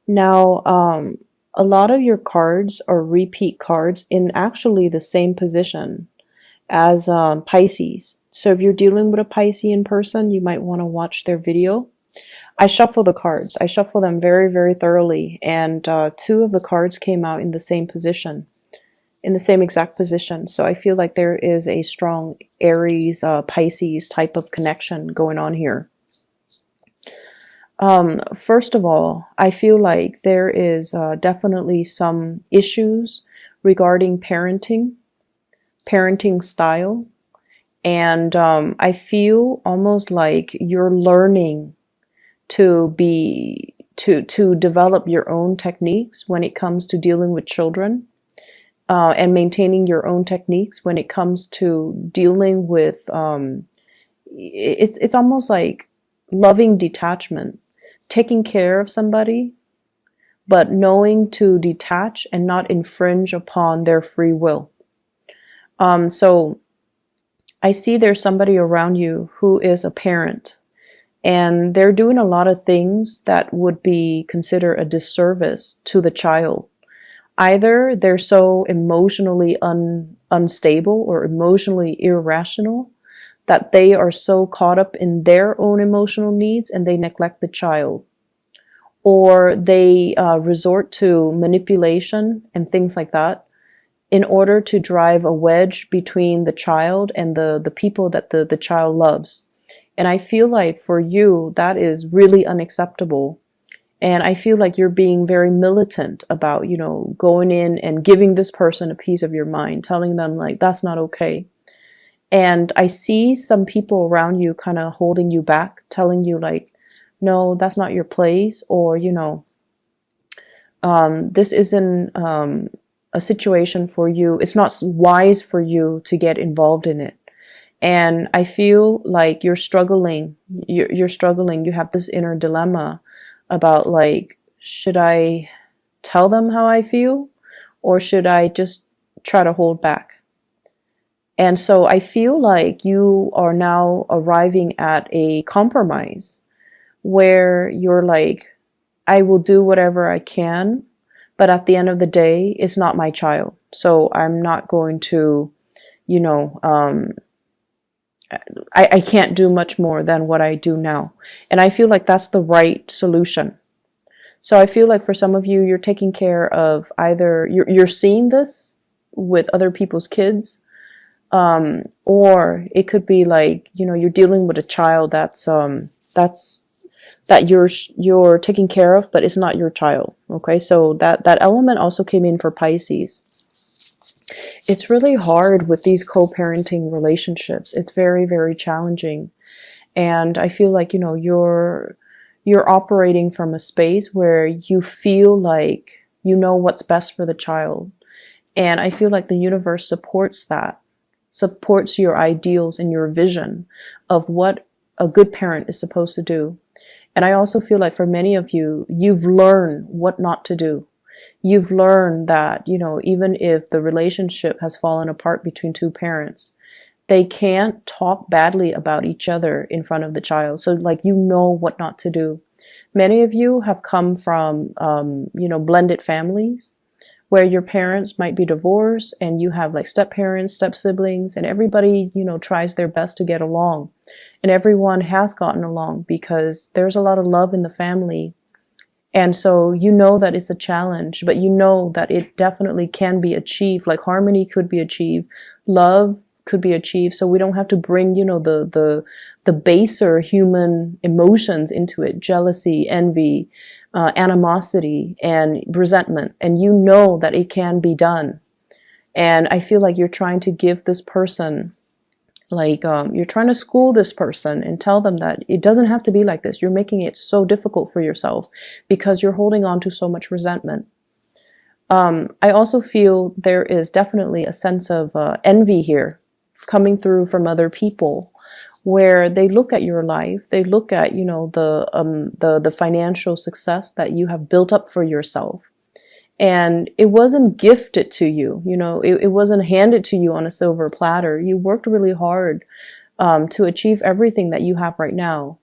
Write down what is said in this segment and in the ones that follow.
Now, a lot of your cards are repeat cards in actually the same position as Pisces. So if you're dealing with a Piscean person, you might want to watch their video. I shuffle the cards. I shuffle them very, very thoroughly. And two of the cards came out in the same position, in the same exact position. So I feel like there is a strong Aries, Pisces type of connection going on here. First of all, I feel like there is definitely some issues regarding parenting style. And I feel almost like you're learning to develop your own techniques when it comes to dealing with children, and maintaining your own techniques when it comes to dealing with it's almost like loving detachment, taking care of somebody, but knowing to detach and not infringe upon their free will. So I see there's somebody around you who is a parent, and they're doing a lot of things that would be considered a disservice to the child. Either they're so emotionally unstable or emotionally irrational that they are so caught up in their own emotional needs and they neglect the child. Or they resort to manipulation and things like that in order to drive a wedge between the child and the people that the child loves. And I feel like for you, that is really unacceptable. And I feel like you're being very militant about, going in and giving this person a piece of your mind, telling them like, that's not okay. And I see some people around you kind of holding you back, telling you like, no, that's not your place. Or, this isn't a situation for you. It's not wise for you to get involved in it. And I feel like you're struggling. You're struggling. You have this inner dilemma about like, should I tell them how I feel, or should I just try to hold back? And so I feel like you are now arriving at a compromise where you're like, I will do whatever I can, but at the end of the day, it's not my child. So I'm not going to, I can't do much more than what I do now. And I feel like that's the right solution. So I feel like for some of you, you're taking care of either, you're seeing this with other people's kids, or it could be like, you're dealing with a child that you're taking care of, but it's not your child. Okay, so that element also came in for Pisces. It's really hard with these co-parenting relationships. It's very, very challenging. And I feel like, you're operating from a space where you feel like you know what's best for the child. And I feel like the universe supports that, supports your ideals and your vision of what a good parent is supposed to do. And I also feel like for many of you, you've learned what not to do. You've learned that, even if the relationship has fallen apart between two parents, they can't talk badly about each other in front of the child. So like, what not to do. Many of you have come from, blended families where your parents might be divorced and you have like step parents, step siblings, and everybody, tries their best to get along. And everyone has gotten along because there's a lot of love in the family. And so that it's a challenge, but that it definitely can be achieved. Like harmony could be achieved, love could be achieved. So we don't have to bring, the baser human emotions into it: jealousy, envy, animosity, and resentment. And that it can be done. And I feel like you're trying to give this person, you're trying to school this person and tell them that it doesn't have to be like this. You're making it so difficult for yourself because you're holding on to so much resentment. I also feel there is definitely a sense of envy here coming through from other people, where they look at your life, they look at, the financial success that you have built up for yourself. And it wasn't gifted to you, it wasn't handed to you on a silver platter. You worked really hard to achieve everything that you have right now.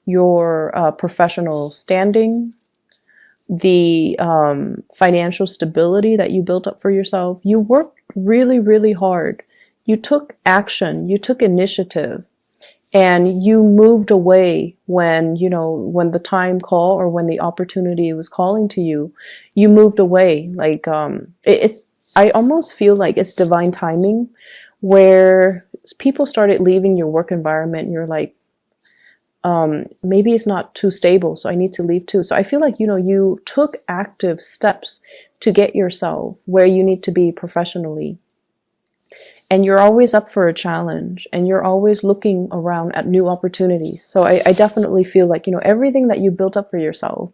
Your professional standing, the financial stability that you built up for yourself. You worked really, really hard. You took action, you took initiative, and you moved away when, you know, when the time call or when the opportunity was calling to you, you moved away. Like, it's, I almost feel like it's divine timing where people started leaving your work environment and you're like, maybe it's not too stable, so I need to leave too. So I feel like, you know, you took active steps to get yourself where you need to be professionally. And you're always up for a challenge and you're always looking around at new opportunities. So I definitely feel like, you know, everything that you built up for yourself,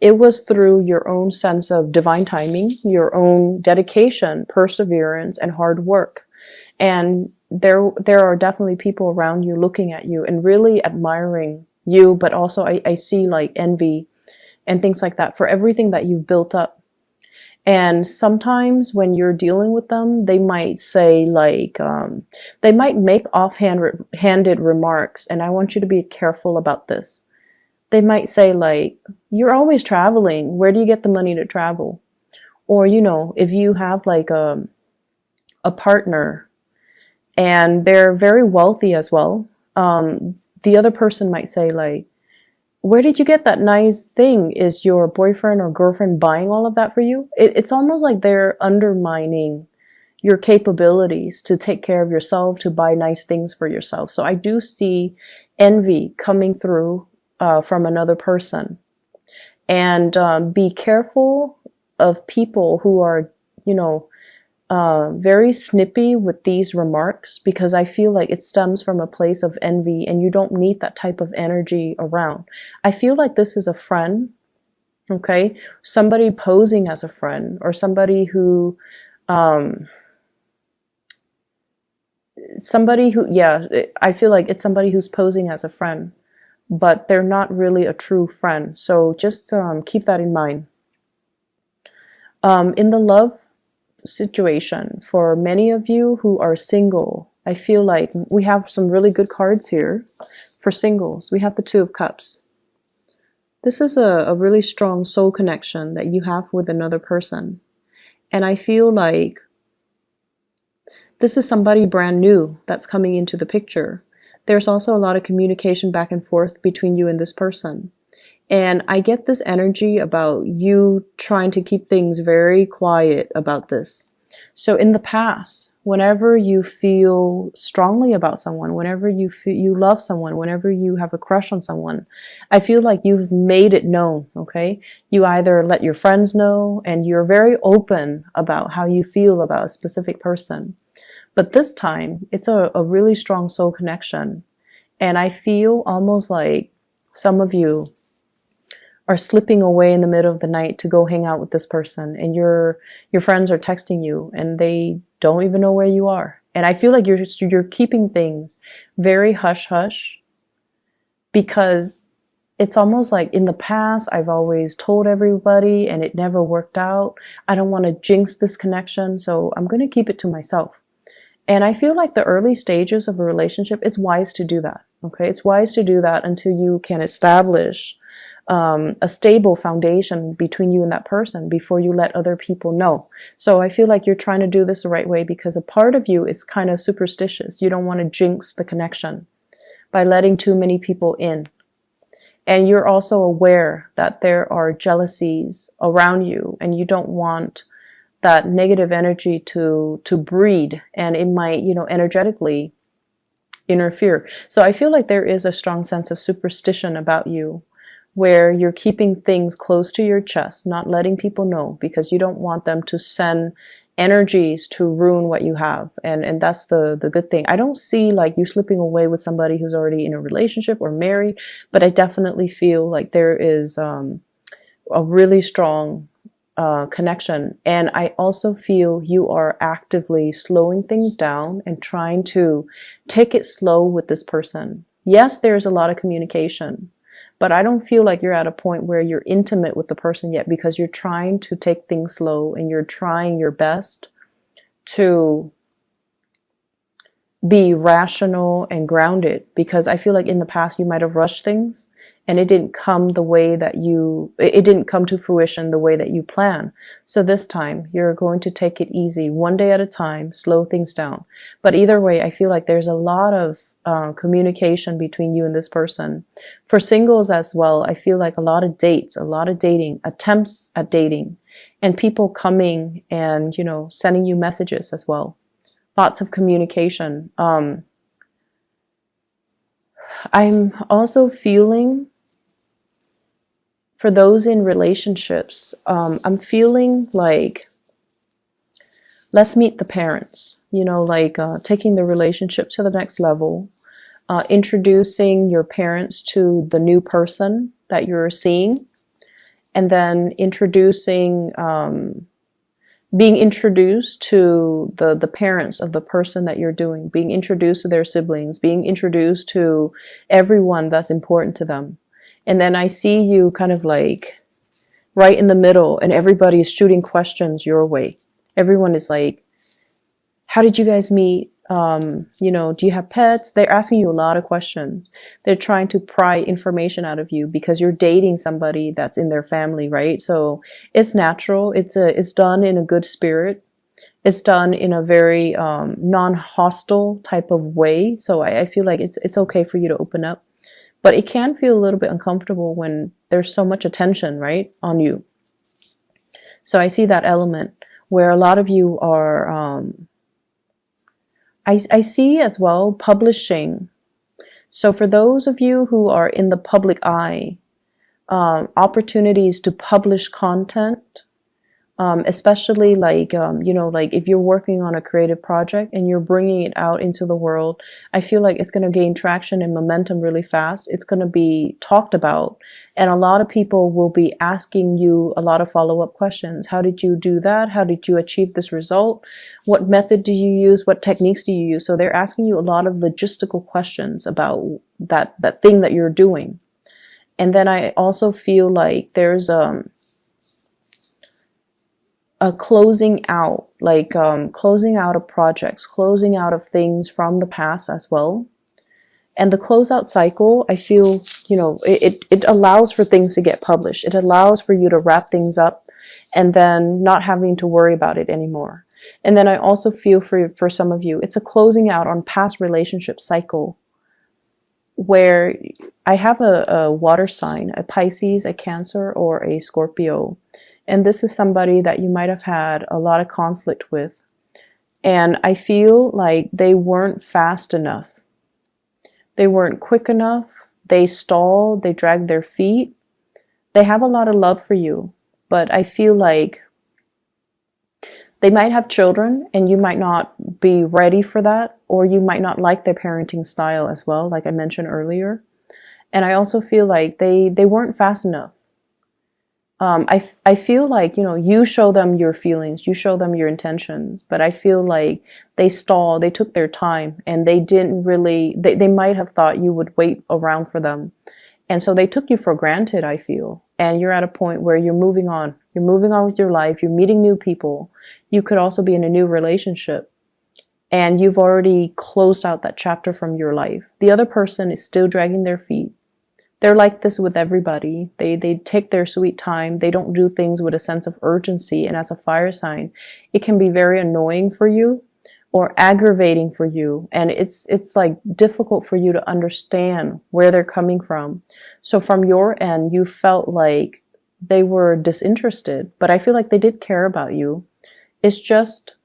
it was through your own sense of divine timing, your own dedication, perseverance, and hard work. And there are definitely people around you looking at you and really admiring you, but also I see like envy and things like that for everything that you've built up. And sometimes when you're dealing with them, they might say like, they might make offhanded remarks, and I want you to be careful about this. They might say like, you're always traveling. Where do you get the money to travel? Or, you know, if you have like a partner and they're very wealthy as well, the other person might say like, where did you get that nice thing? Is your boyfriend or girlfriend buying all of that for you? It's almost like they're undermining your capabilities to take care of yourself, to buy nice things for yourself. So I do see envy coming through from another person. And be careful of people who are, you know, very snippy with these remarks, because I feel like it stems from a place of envy and you don't need that type of energy around. I feel like this is a friend, okay? Somebody posing as a friend, or somebody who, yeah, I feel like it's somebody who's posing as a friend, but they're not really a true friend. So just keep that in mind. In the love situation, for many of you who are single, I feel like we have some really good cards here for singles. We have the Two of Cups. This is a really strong soul connection that you have with another person. And I feel like this is somebody brand new that's coming into the picture. There's also a lot of communication back and forth between you and this person. And I get this energy about you trying to keep things very quiet about this. So in the past, whenever you feel strongly about someone, whenever you feel you love someone, whenever you have a crush on someone, I feel like you've made it known, okay? You either let your friends know and you're very open about how you feel about a specific person. But this time, it's a really strong soul connection. And I feel almost like some of you are slipping away in the middle of the night to go hang out with this person, and your friends are texting you and they don't even know where you are. And I feel like you're keeping things very hush hush, because it's almost like in the past I've always told everybody and it never worked out. I don't want to jinx this connection, so I'm going to keep it to myself. And I feel like the early stages of a relationship, it's wise to do that. Okay, it's wise to do that until you can establish a stable foundation between you and that person before you let other people know. So I feel like you're trying to do this the right way, because a part of you is kind of superstitious. You don't want to jinx the connection by letting too many people in. And you're also aware that there are jealousies around you, and you don't want that negative energy to breed, and it might, you know, energetically interfere. So I feel like there is a strong sense of superstition about you, where you're keeping things close to your chest, not letting people know, because you don't want them to send energies to ruin what you have. And that's the good thing. I don't see like you slipping away with somebody who's already in a relationship or married, but I definitely feel like there is a really strong connection. And I also feel you are actively slowing things down and trying to take it slow with this person. Yes, there's a lot of communication, but I don't feel like you're at a point where you're intimate with the person yet, because you're trying to take things slow and you're trying your best to be rational and grounded, because I feel like in the past you might have rushed things and it didn't come the way that it didn't come to fruition the way that you plan. So this time you're going to take it easy, one day at a time, slow things down. But either way, I feel like there's a lot of communication between you and this person. For singles as well, I feel like a lot of dates, a lot of dating, attempts at dating, and people coming and, sending you messages as well. Lots of communication. I'm also feeling, for those in relationships, I'm feeling like, let's meet the parents, taking the relationship to the next level, introducing your parents to the new person that you're seeing, and then being introduced to the parents of the person that you're doing, being introduced to their siblings, being introduced to everyone that's important to them. And then I see you kind of like right in the middle, and everybody's shooting questions your way. Everyone is like, how did you guys meet? Do you have pets? They're asking you a lot of questions. They're trying to pry information out of you because you're dating somebody that's in their family, right? So it's natural. It's done in a good spirit. It's done in a very non-hostile type of way. So I feel like it's okay for you to open up. But it can feel a little bit uncomfortable when there's so much attention, right, on you. So I see that element where a lot of you are, I see as well publishing. So for those of you who are in the public eye, opportunities to publish content, especially like if you're working on a creative project and you're bringing it out into the world, I feel like it's going to gain traction and momentum really fast. It's going to be talked about, and a lot of people will be asking you a lot of follow-up questions. How did you do that? How did you achieve this result? What method do you use? What techniques do you use? So they're asking you a lot of logistical questions about that thing that you're doing. And then I also feel like there's a closing out, closing out of projects, closing out of things from the past as well. And the closeout cycle, I feel, it allows for things to get published. It allows for you to wrap things up and then not having to worry about it anymore. And then I also feel for some of you, it's a closing out on past relationship cycle, where I have a water sign, a Pisces, a Cancer, or a Scorpio. And this is somebody that you might have had a lot of conflict with. And I feel like they weren't fast enough. They weren't quick enough. They stalled. They dragged their feet. They have a lot of love for you. But I feel like they might have children and you might not be ready for that, or you might not like their parenting style as well, like I mentioned earlier. And I also feel like they weren't fast enough. I feel like, you show them your feelings, you show them your intentions, but I feel like they stalled, they took their time, and they didn't really, they might have thought you would wait around for them. And so they took you for granted, I feel. And you're at a point where you're moving on. You're moving on with your life. You're meeting new people. You could also be in a new relationship. And you've already closed out that chapter from your life. The other person is still dragging their feet. They're like this with everybody. They take their sweet time. They don't do things with a sense of urgency. And as a fire sign, it can be very annoying for you or aggravating for you. And it's like difficult for you to understand where they're coming from. So from your end, you felt like they were disinterested, but I feel like they did care about you. It's just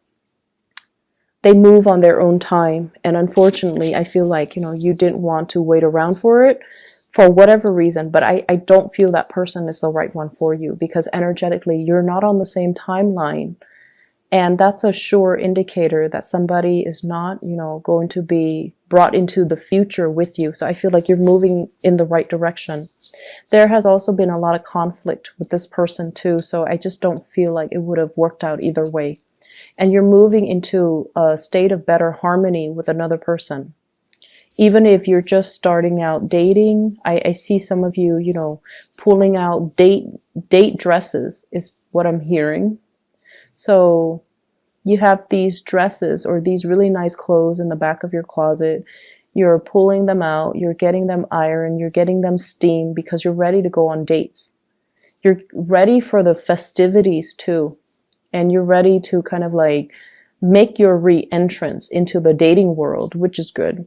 they move on their own time. And unfortunately, I feel like, you didn't want to wait around for it, for whatever reason, but I don't feel that person is the right one for you, because energetically you're not on the same timeline. And that's a sure indicator that somebody is not, going to be brought into the future with you. So I feel like you're moving in the right direction. There has also been a lot of conflict with this person too. So I just don't feel like it would have worked out either way. And you're moving into a state of better harmony with another person. Even if you're just starting out dating, I see some of you, pulling out date dresses is what I'm hearing. So you have these dresses or these really nice clothes in the back of your closet. You're pulling them out, you're getting them iron, you're getting them steam because you're ready to go on dates. You're ready for the festivities too. And you're ready to kind of like make your re-entrance into the dating world, which is good.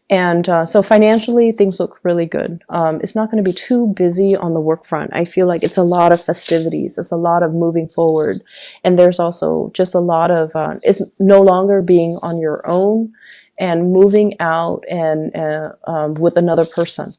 And so financially, things look really good. It's not going to be too busy on the work front. I feel like it's a lot of festivities. It's a lot of moving forward. And there's also just a lot of, it's no longer being on your own and moving out and with another person.